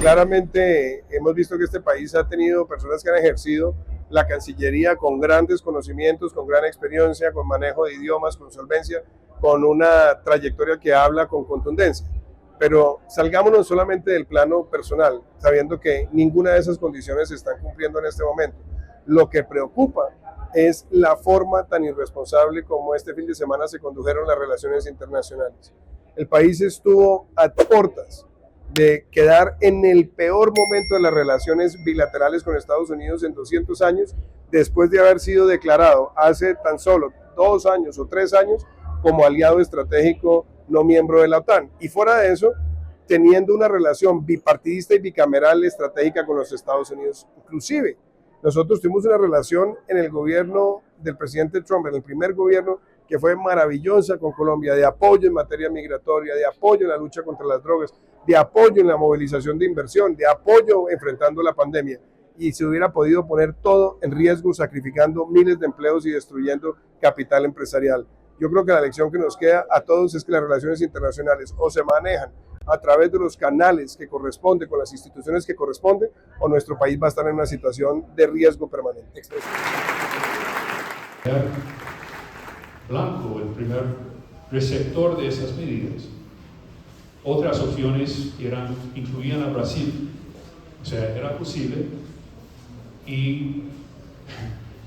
Claramente hemos visto que este país ha tenido personas que han ejercido la Cancillería con grandes conocimientos, con gran experiencia, con manejo de idiomas, con solvencia, con una trayectoria que habla con contundencia. Pero salgámonos solamente del plano personal, sabiendo que ninguna de esas condiciones se están cumpliendo en este momento. Lo que preocupa es la forma tan irresponsable como este fin de semana se condujeron las relaciones internacionales. El país estuvo a portas de quedar en el peor momento de las relaciones bilaterales con Estados Unidos en 200 años, después de haber sido declarado hace tan solo 2 años o 3 años como aliado estratégico no miembro de la OTAN. Y fuera de eso, teniendo una relación bipartidista y bicameral estratégica con los Estados Unidos. Inclusive, nosotros tuvimos una relación en el gobierno del presidente Trump, en el primer gobierno, que fue maravillosa con Colombia, de apoyo en materia migratoria, de apoyo en la lucha contra las drogas, de apoyo en la movilización de inversión, de apoyo enfrentando la pandemia. Y se hubiera podido poner todo en riesgo, sacrificando miles de empleos y destruyendo capital empresarial. Yo creo que la lección que nos queda a todos es que las relaciones internacionales o se manejan a través de los canales que corresponden, con las instituciones que corresponden, o nuestro país va a estar en una situación de riesgo permanente. Blanco, el primer receptor de esas medidas. Otras opciones incluían a Brasil, o sea, era posible, y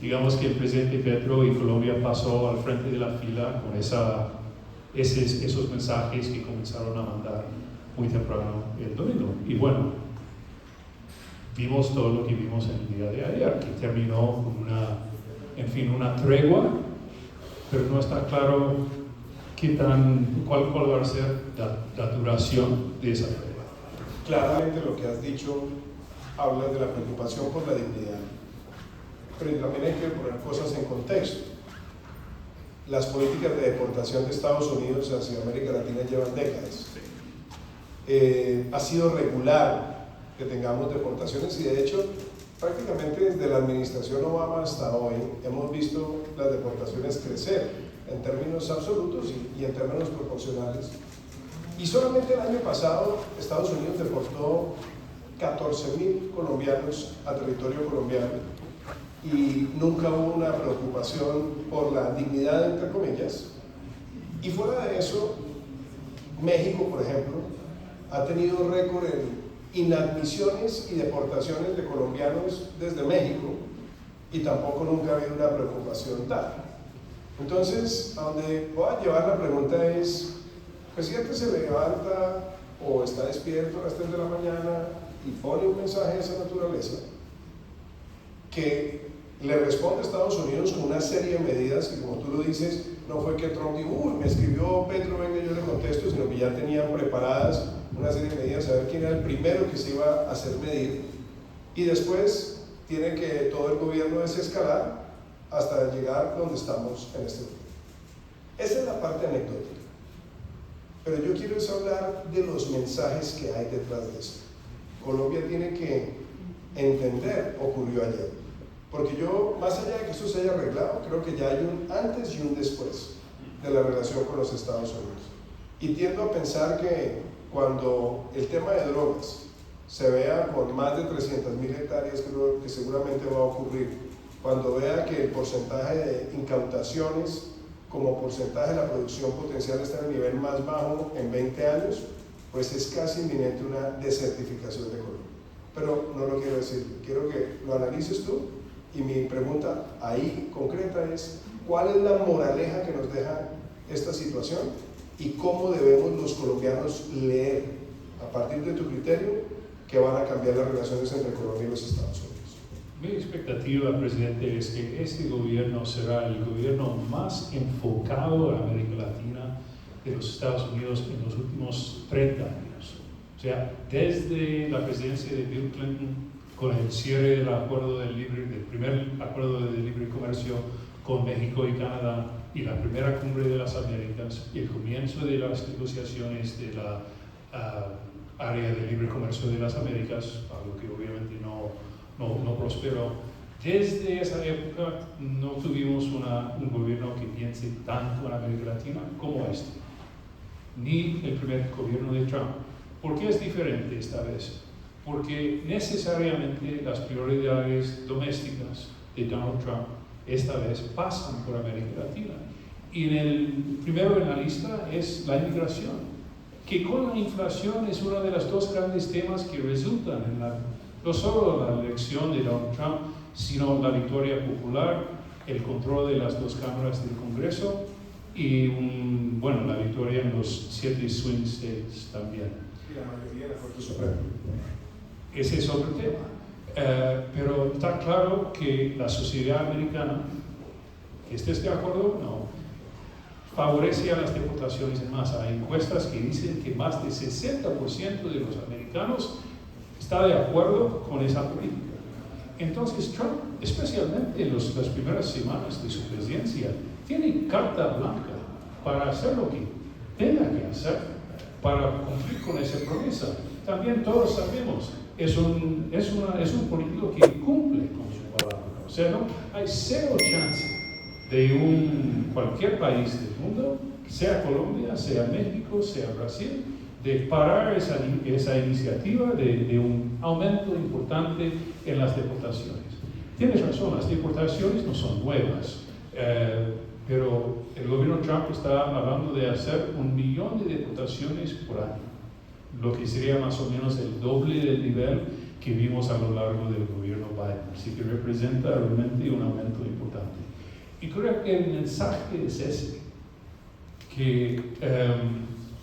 digamos que el presidente Petro y Colombia pasó al frente de la fila con esos mensajes que comenzaron a mandar muy temprano el domingo. Y bueno, vimos todo lo que vimos en el día de ayer, que terminó con una tregua, pero no está claro cuál va a ser la duración de esa tregua. Claramente lo que has dicho habla de la preocupación por la dignidad, pero también hay que poner cosas en contexto. Las políticas de deportación de Estados Unidos hacia América Latina llevan décadas. Ha sido regular que tengamos deportaciones y de hecho prácticamente desde la administración Obama hasta hoy hemos visto las deportaciones crecer en términos absolutos y en términos proporcionales. Y solamente el año pasado Estados Unidos deportó 14.000 colombianos a territorio colombiano y nunca hubo una preocupación por la dignidad, entre comillas. Y fuera de eso, México, por ejemplo, ha tenido récord en inadmisiones y deportaciones de colombianos desde México y tampoco nunca ha habido una preocupación tal. Entonces, a donde voy a llevar la pregunta es, presidente se levanta o está despierto a las 3 de la mañana y pone un mensaje de esa naturaleza que le responde a Estados Unidos con una serie de medidas que, como tú lo dices, no fue que Trump dijo, uy, me escribió Petro, venga, yo le contesto, sino que ya tenían preparadas una serie de medidas, saber quién era el primero que se iba a hacer medir, y después tiene que todo el gobierno desescalar hasta llegar donde estamos en este momento. Esa es la parte anecdótica. Pero yo quiero hablar de los mensajes que hay detrás de esto. Colombia tiene que entender, ocurrió ayer, porque yo, más allá de que eso se haya arreglado, creo que ya hay un antes y un después de la relación con los Estados Unidos. Y tiendo a pensar que cuando el tema de drogas se vea con más de 300.000 hectáreas, creo que seguramente va a ocurrir, cuando vea que el porcentaje de incautaciones como porcentaje de la producción potencial está en el nivel más bajo en 20 años, pues es casi inminente una desertificación de Colombia. Pero no lo quiero decir, quiero que lo analices tú, y mi pregunta ahí concreta es, ¿cuál es la moraleja que nos deja esta situación y cómo debemos los colombianos leer, a partir de tu criterio, que van a cambiar las relaciones entre Colombia y los Estados Unidos? Mi expectativa, presidente, es que este gobierno será el gobierno más enfocado en América Latina de los Estados Unidos en los últimos 30 años. O sea, desde la presidencia de Bill Clinton, con el cierre del primer acuerdo de libre comercio con México y Canadá, y la primera cumbre de las Américas, y el comienzo de las negociaciones de la área de libre comercio de las Américas, algo que obviamente no prosperó. Desde esa época no tuvimos un gobierno que piense tanto en América Latina como este, ni el primer gobierno de Trump. ¿Por qué es diferente esta vez? porque necesariamente las prioridades domésticas de Donald Trump esta vez pasan por América Latina. Y primero en la lista es la inmigración, que con la inflación es uno de los dos grandes temas que resultan en no solo la elección de Donald Trump, sino la victoria popular, el control de las dos cámaras del Congreso y la victoria en los 7 swing states también. Y la mayoría de la Corte Suprema. Ese es otro tema. Pero está claro que la sociedad americana, que estés de acuerdo o no, favorece a las deportaciones en masa. Hay encuestas que dicen que más del 60% de los americanos está de acuerdo con esa política. Entonces Trump, especialmente en las primeras semanas de su presidencia, tiene carta blanca para hacer lo que tenga que hacer para cumplir con esa promesa. También todos sabemos, es un político que cumple con su palabra. O sea, no hay cero chance de cualquier país del mundo, sea Colombia, sea México, sea Brasil, de parar esa iniciativa de un aumento importante en las deportaciones. Tienes razón, las deportaciones no son nuevas, pero el gobierno Trump está hablando de hacer 1 millón de deportaciones por año, lo que sería más o menos el doble del nivel que vimos a lo largo del gobierno Biden. Así que representa realmente un aumento importante. Y creo que el mensaje es ese, que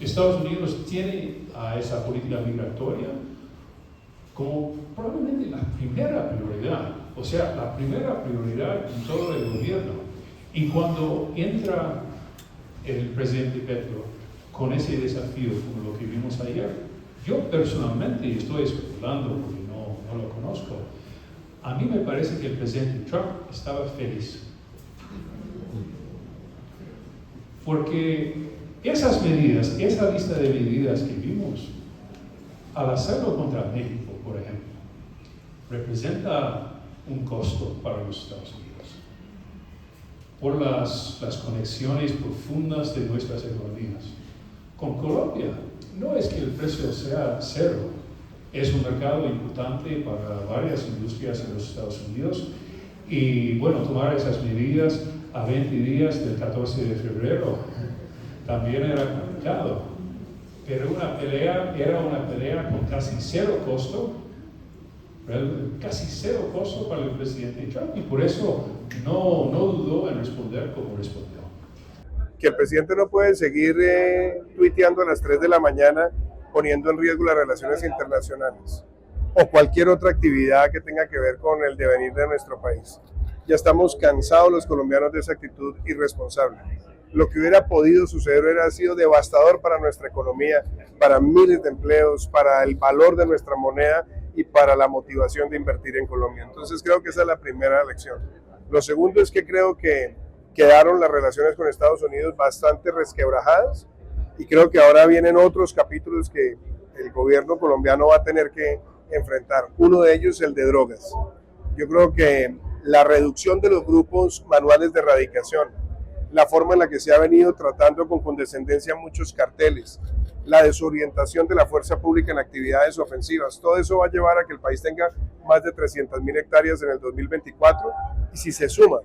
Estados Unidos tiene a esa política migratoria como probablemente la primera prioridad, o sea, la primera prioridad en todo el gobierno. Y cuando entra el presidente Petro con ese desafío, como lo que vimos ayer, yo personalmente, y estoy especulando porque no lo conozco, a mí me parece que el presidente Trump estaba feliz. Porque esas medidas, esa lista de medidas que vimos, al hacerlo contra México, por ejemplo, representa un costo para los Estados Unidos. Por las conexiones profundas de nuestras economías. Con Colombia, no es que el precio sea cero, es un mercado importante para varias industrias en los Estados Unidos y tomar esas medidas a 20 días del 14 de febrero también era complicado, pero era una pelea con casi cero costo para el presidente Trump y por eso no dudó en responder como respondió. Que el presidente no puede seguir tuiteando a las 3 de la mañana poniendo en riesgo las relaciones internacionales o cualquier otra actividad que tenga que ver con el devenir de nuestro país. Ya estamos cansados los colombianos de esa actitud irresponsable. Lo que hubiera podido suceder hubiera sido devastador para nuestra economía, para miles de empleos, para el valor de nuestra moneda y para la motivación de invertir en Colombia. Entonces creo que esa es la primera lección. Lo segundo es que creo que quedaron las relaciones con Estados Unidos bastante resquebrajadas y creo que ahora vienen otros capítulos que el gobierno colombiano va a tener que enfrentar. Uno de ellos es el de drogas. Yo creo que la reducción de los grupos manuales de erradicación, la forma en la que se ha venido tratando con condescendencia muchos carteles, la desorientación de la fuerza pública en actividades ofensivas, todo eso va a llevar a que el país tenga más de 300.000 hectáreas en el 2024 y si se suma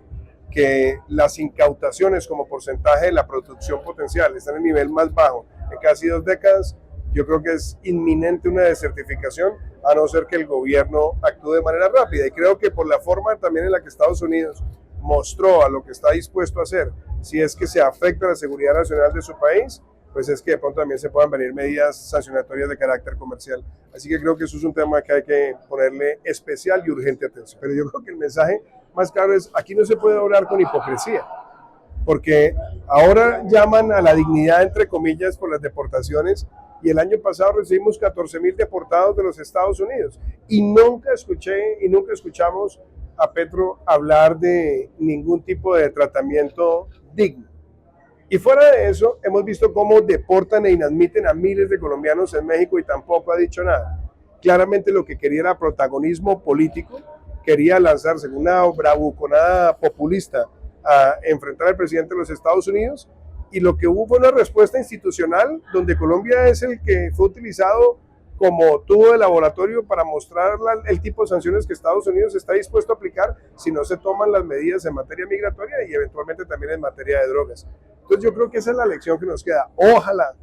que las incautaciones como porcentaje de la producción potencial están en el nivel más bajo en casi 2 décadas, yo creo que es inminente una desertificación a no ser que el gobierno actúe de manera rápida y creo que por la forma también en la que Estados Unidos mostró a lo que está dispuesto a hacer, si es que se afecta la seguridad nacional de su país, pues es que de pronto también se puedan venir medidas sancionatorias de carácter comercial. Así que creo que eso es un tema que hay que ponerle especial y urgente atención. Pero yo creo que el mensaje más claro es, aquí no se puede hablar con hipocresía, porque ahora llaman a la dignidad, entre comillas, por las deportaciones, y el año pasado recibimos 14.000 deportados de los Estados Unidos, y nunca escuchamos a Petro hablar de ningún tipo de tratamiento digno. Y fuera de eso, hemos visto cómo deportan e inadmiten a miles de colombianos en México y tampoco ha dicho nada. Claramente lo que quería era protagonismo político, quería lanzarse con una bravuconada populista a enfrentar al presidente de los Estados Unidos y lo que hubo fue una respuesta institucional donde Colombia es el que fue utilizado como tubo de laboratorio para mostrar el tipo de sanciones que Estados Unidos está dispuesto a aplicar si no se toman las medidas en materia migratoria y eventualmente también en materia de drogas. Entonces yo creo que esa es la lección que nos queda. Ojalá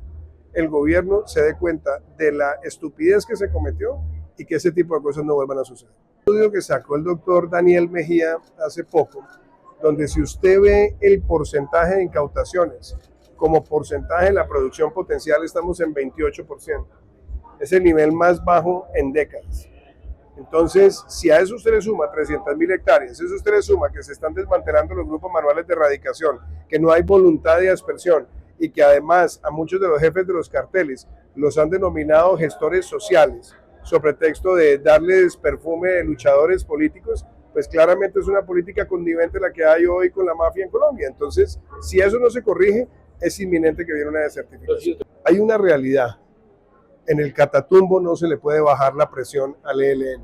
el gobierno se dé cuenta de la estupidez que se cometió y que ese tipo de cosas no vuelvan a suceder. Un estudio que sacó el doctor Daniel Mejía hace poco, donde si usted ve el porcentaje de incautaciones como porcentaje de la producción potencial, estamos en 28%. Es el nivel más bajo en décadas. Entonces, si a eso usted le suma 300.000 hectáreas, eso usted le suma que se están desmantelando los grupos manuales de erradicación, que no hay voluntad de aspersión y que además a muchos de los jefes de los carteles los han denominado gestores sociales, sobre pretexto de darles perfume de luchadores políticos, pues claramente es una política connivente la que hay hoy con la mafia en Colombia. Entonces, si eso no se corrige, es inminente que viene una desertificación. Hay una realidad. En el Catatumbo no se le puede bajar la presión al ELN.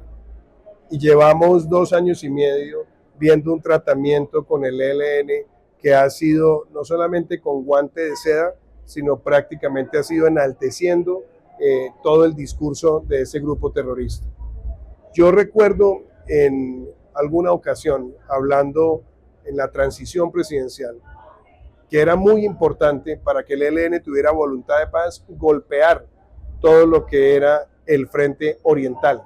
Y llevamos 2 años y medio viendo un tratamiento con el ELN que ha sido no solamente con guante de seda, sino prácticamente ha sido enalteciendo todo el discurso de ese grupo terrorista. Yo recuerdo en alguna ocasión, hablando en la transición presidencial, que era muy importante para que el ELN tuviera voluntad de paz, golpear todo lo que era el frente oriental,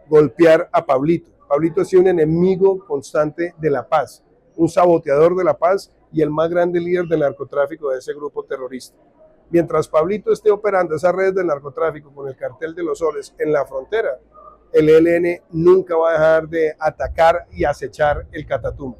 golpear a Pablito. Pablito ha sido un enemigo constante de la paz, un saboteador de la paz y el más grande líder del narcotráfico de ese grupo terrorista. Mientras Pablito esté operando esas redes del narcotráfico con el cartel de los soles en la frontera, el ELN nunca va a dejar de atacar y acechar el Catatumbo.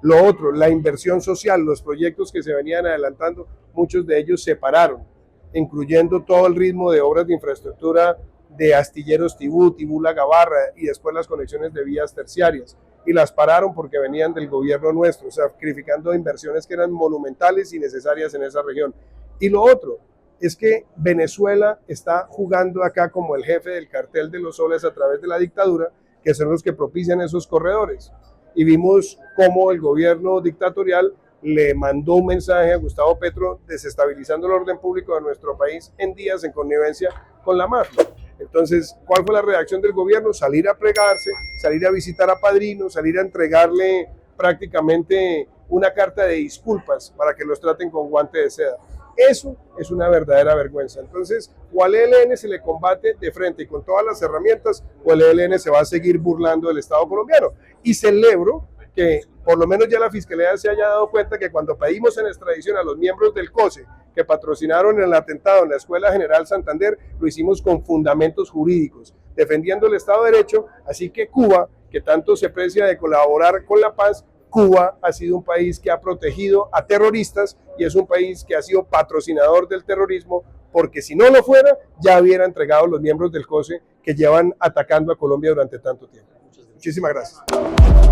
Lo otro, la inversión social, los proyectos que se venían adelantando, muchos de ellos se pararon, incluyendo todo el ritmo de obras de infraestructura de Astilleros Tibú, Tibú-La Gabarra y después las conexiones de vías terciarias. Y las pararon porque venían del gobierno nuestro, sacrificando inversiones que eran monumentales y necesarias en esa región. Y lo otro es que Venezuela está jugando acá como el jefe del cartel de los soles a través de la dictadura, que son los que propician esos corredores. Y vimos cómo el gobierno dictatorial le mandó un mensaje a Gustavo Petro desestabilizando el orden público de nuestro país en días en connivencia con la mafia. Entonces, ¿cuál fue la reacción del gobierno? Salir a plegarse, salir a visitar a padrinos, salir a entregarle prácticamente una carta de disculpas para que los traten con guante de seda. Eso es una verdadera vergüenza. Entonces, o al ELN se le combate de frente y con todas las herramientas, o el ELN se va a seguir burlando del Estado colombiano. Y celebro que por lo menos ya la Fiscalía se haya dado cuenta que cuando pedimos en extradición a los miembros del COSE que patrocinaron el atentado en la Escuela General Santander, lo hicimos con fundamentos jurídicos, defendiendo el Estado de Derecho. Así que Cuba, que tanto se precia de colaborar con la paz, Cuba ha sido un país que ha protegido a terroristas y es un país que ha sido patrocinador del terrorismo, porque si no lo fuera, ya hubiera entregado los miembros del COSE que llevan atacando a Colombia durante tanto tiempo. Muchísimas gracias.